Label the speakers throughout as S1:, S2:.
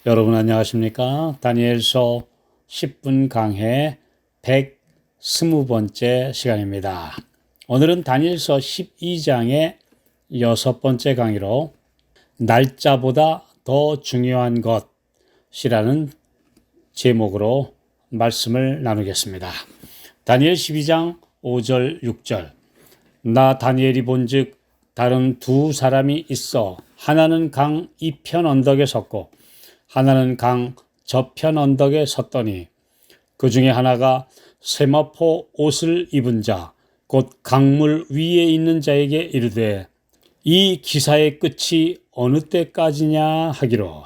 S1: 여러분 안녕하십니까? 다니엘서 10분 강해 120번째 시간입니다. 오늘은 다니엘서 12장의 6번째 강의로 날짜보다 더 중요한 것이라는 제목으로 말씀을 나누겠습니다. 다니엘 12장 5절 6절 나 다니엘이 본즉 다른 두 사람이 있어 하나는 강 이편 언덕에 섰고 하나는 강 저편 언덕에 섰더니 그 중에 하나가 세마포 옷을 입은 자 곧 강물 위에 있는 자에게 이르되 이 기사의 끝이 어느 때까지냐 하기로.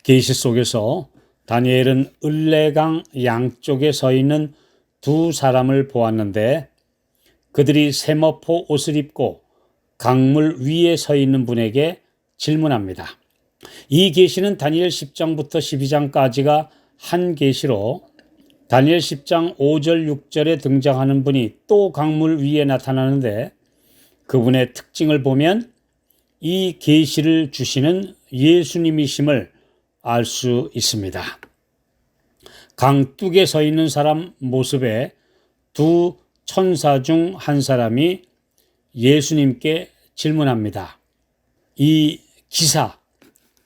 S1: 계시 속에서 다니엘은 을레강 양쪽에 서 있는 두 사람을 보았는데 그들이 세마포 옷을 입고 강물 위에 서 있는 분에게 질문합니다. 이 계시는 다니엘 10장부터 12장까지가 한 계시로 다니엘 10장 5절 6절에 등장하는 분이 또 강물 위에 나타나는데 그분의 특징을 보면 이 계시를 주시는 예수님이심을 알 수 있습니다. 강둑에 서 있는 사람 모습에 두 천사 중 한 사람이 예수님께 질문합니다. 이 기사,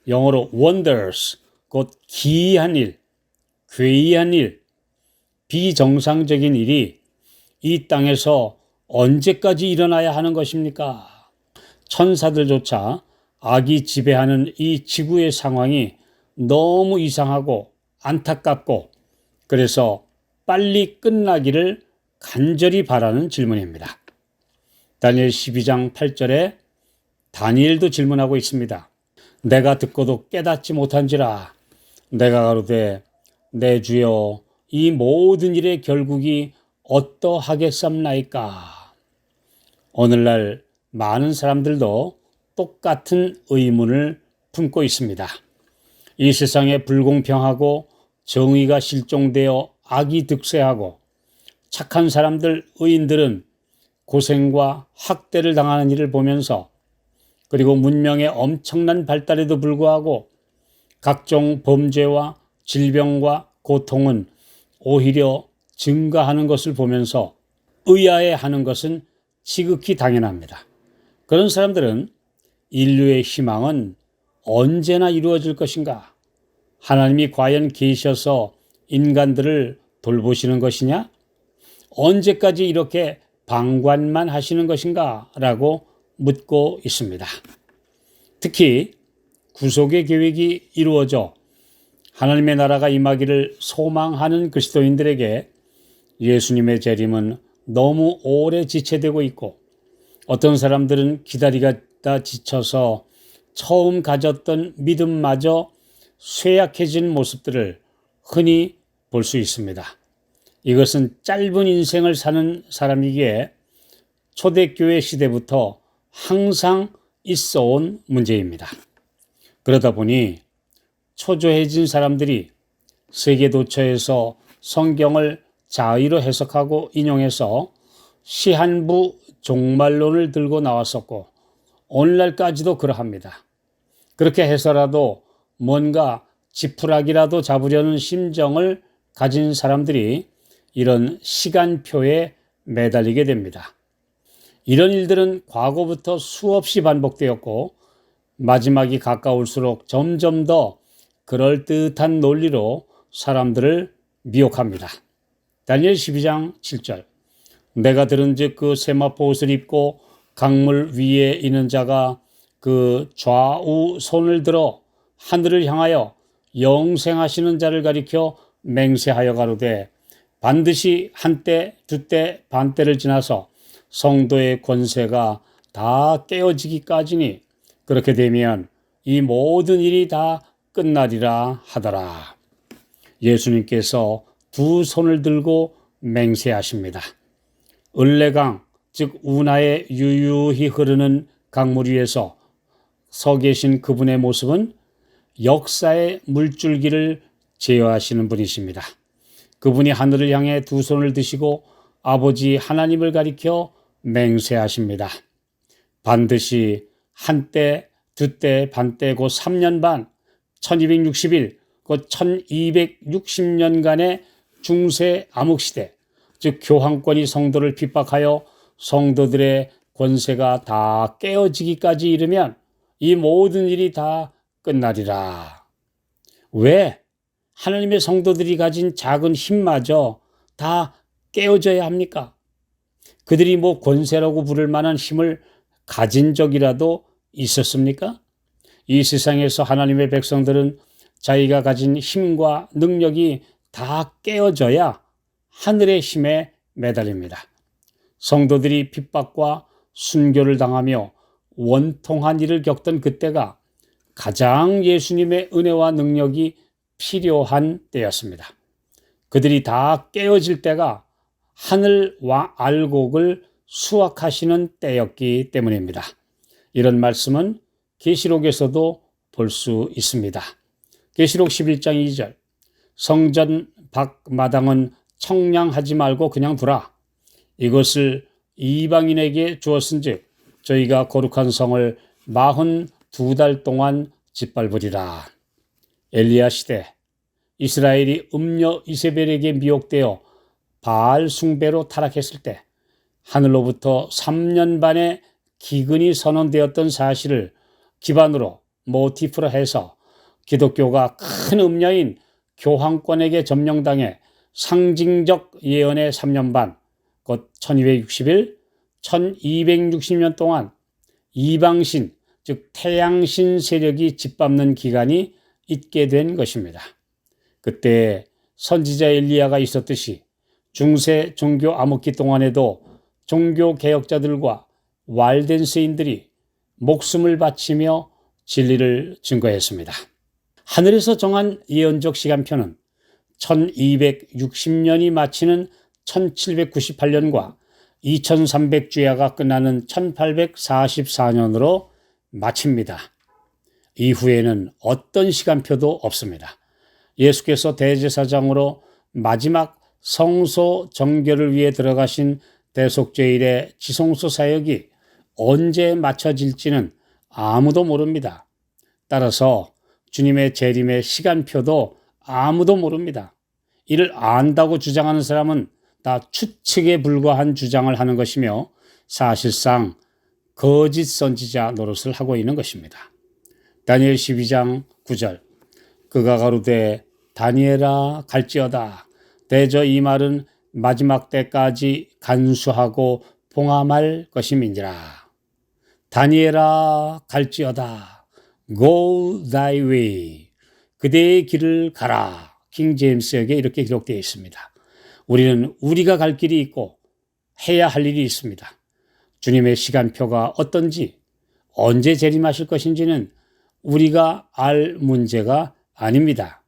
S1: 영어로 wonders, 곧 기이한 일, 괴이한 일, 비정상적인 일이 이 땅에서 언제까지 일어나야 하는 것입니까? 천사들조차 악이 지배하는 이 지구의 상황이 너무 이상하고 안타깝고 그래서 빨리 끝나기를 간절히 바라는 질문입니다. 다니엘 12장 8절에 다니엘도 질문하고 있습니다. 내가 듣고도 깨닫지 못한지라 내가 가로되 내 주여 이 모든 일의 결국이 어떠하겠삼나이까. 오늘날 많은 사람들도 똑같은 의문을 품고 있습니다. 이 세상에 불공평하고 정의가 실종되어 악이 득세하고 착한 사람들, 의인들은 고생과 학대를 당하는 일을 보면서 그리고 문명의 엄청난 발달에도 불구하고 각종 범죄와 질병과 고통은 오히려 증가하는 것을 보면서 의아해하는 것은 지극히 당연합니다. 그런 사람들은 인류의 희망은 언제나 이루어질 것인가? 하나님이 과연 계셔서 인간들을 돌보시는 것이냐? 언제까지 이렇게 방관만 하시는 것인가? 라고 묻고 있습니다. 특히 구속의 계획이 이루어져 하나님의 나라가 임하기를 소망하는 그리스도인들에게 예수님의 재림은 너무 오래 지체되고 있고 어떤 사람들은 기다리다 지쳐서 처음 가졌던 믿음마저 쇠약해진 모습들을 흔히 볼 수 있습니다. 이것은 짧은 인생을 사는 사람이기에 초대교회 시대부터 항상 있어 온 문제입니다. 그러다 보니 초조해진 사람들이 세계도처에서 성경을 자의로 해석하고 인용해서 시한부 종말론을 들고 나왔었고 오늘날까지도 그러합니다. 그렇게 해서라도 뭔가 지푸라기라도 잡으려는 심정을 가진 사람들이 이런 시간표에 매달리게 됩니다. 이런 일들은 과거부터 수없이 반복되었고 마지막이 가까울수록 점점 더 그럴듯한 논리로 사람들을 미혹합니다. 다니엘 12장 7절 내가 들은즉 그 세마포 옷을 입고 강물 위에 있는 자가 그 좌우 손을 들어 하늘을 향하여 영생하시는 자를 가리켜 맹세하여 가로되 반드시 한때 두때 반때를 지나서 성도의 권세가 다 깨어지기까지니 그렇게 되면 이 모든 일이 다 끝나리라 하더라. 예수님께서 두 손을 들고 맹세하십니다. 을레강 즉 운하에 유유히 흐르는 강물 위에서 서 계신 그분의 모습은 역사의 물줄기를 제어하시는 분이십니다. 그분이 하늘을 향해 두 손을 드시고 아버지 하나님을 가리켜 맹세하십니다. 반드시 한때, 두때, 반때, 곧 3년 반, 1260일 곧 1260년간의 중세 암흑시대, 즉 교황권이 성도를 핍박하여 성도들의 권세가 다 깨어지기까지 이르면 이 모든 일이 다 끝나리라. 왜 하나님의 성도들이 가진 작은 힘마저 다 깨어져야 합니까? 그들이 뭐 권세라고 부를 만한 힘을 가진 적이라도 있었습니까? 이 세상에서 하나님의 백성들은 자기가 가진 힘과 능력이 다 깨어져야 하늘의 힘에 매달립니다. 성도들이 핍박과 순교를 당하며 원통한 일을 겪던 그때가 가장 예수님의 은혜와 능력이 필요한 때였습니다. 그들이 다 깨어질 때가 하늘과 알곡을 수확하시는 때였기 때문입니다. 이런 말씀은 계시록에서도 볼 수 있습니다. 계시록 11장 2절, 성전 밖 마당은 청량하지 말고 그냥 두라. 이것을 이방인에게 주었은즉 저희가 거룩한 성을 42달 동안 짓밟으리라. 엘리야 시대, 이스라엘이 음녀 이세벨에게 미혹되어 바알 숭배로 타락했을 때 하늘로부터 3년 반의 기근이 선언되었던 사실을 기반으로 모티프로 해서 기독교가 큰 음녀인 교황권에게 점령당해 상징적 예언의 3년 반, 곧 1260일, 1260년 동안 이방신, 즉 태양신 세력이 짓밟는 기간이 있게 된 것입니다. 그때 선지자 엘리야가 있었듯이 중세 종교 암흑기 동안에도 종교 개혁자들과 왈덴스인들이 목숨을 바치며 진리를 증거했습니다. 하늘에서 정한 예언적 시간표는 1260년이 마치는 1798년과 2300주야가 끝나는 1844년으로 마칩니다. 이후에는 어떤 시간표도 없습니다. 예수께서 대제사장으로 마지막 성소 정결을 위해 들어가신 대속죄일의 지성소 사역이 언제 마쳐질지는 아무도 모릅니다. 따라서 주님의 재림의 시간표도 아무도 모릅니다. 이를 안다고 주장하는 사람은 다 추측에 불과한 주장을 하는 것이며 사실상 거짓 선지자 노릇을 하고 있는 것입니다. 다니엘 12장 9절, 그가 가로되 다니엘아 갈지어다. 대저 이 말은 마지막 때까지 간수하고 봉함할 것임이니라. 다니엘아 갈지어다. Go thy way. 그대의 길을 가라. 킹 제임스에게 이렇게 기록되어 있습니다. 우리는 우리가 갈 길이 있고 해야 할 일이 있습니다. 주님의 시간표가 어떤지, 언제 재림하실 것인지는 우리가 알 문제가 아닙니다.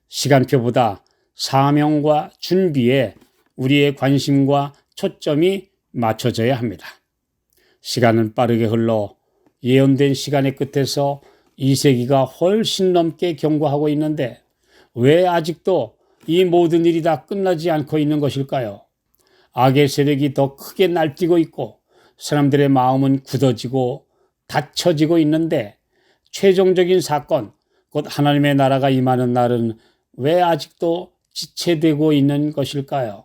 S1: 시간표보다 사명과 준비에 우리의 관심과 초점이 맞춰져야 합니다. 시간은 빠르게 흘러 예언된 시간의 끝에서 2세기가 훨씬 넘게 경과하고 있는데 왜 아직도 이 모든 일이 다 끝나지 않고 있는 것일까요? 악의 세력이 더 크게 날뛰고 있고 사람들의 마음은 굳어지고 닫혀지고 있는데 최종적인 사건, 곧 하나님의 나라가 임하는 날은 왜 아직도 지체되고 있는 것일까요?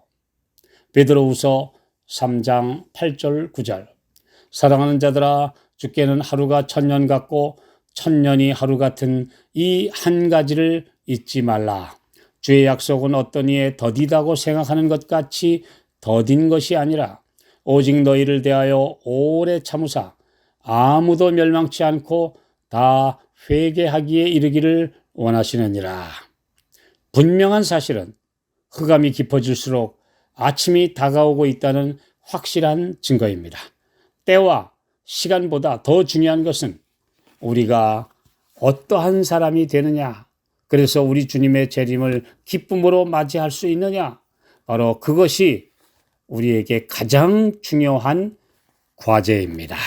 S1: 베드로후서 3장 8절 9절, 사랑하는 자들아 주께는 하루가 1000년 같고 1000년이 하루 같은 이 한 가지를 잊지 말라. 주의 약속은 어떤 이에 더디다고 생각하는 것 같이 더딘 것이 아니라 오직 너희를 대하여 오래 참으사 아무도 멸망치 않고 다 회개하기에 이르기를 원하시느니라. 분명한 사실은 흑암이 깊어질수록 아침이 다가오고 있다는 확실한 증거입니다. 때와 시간보다 더 중요한 것은 우리가 어떠한 사람이 되느냐, 그래서 우리 주님의 재림을 기쁨으로 맞이할 수 있느냐, 바로 그것이 우리에게 가장 중요한 과제입니다.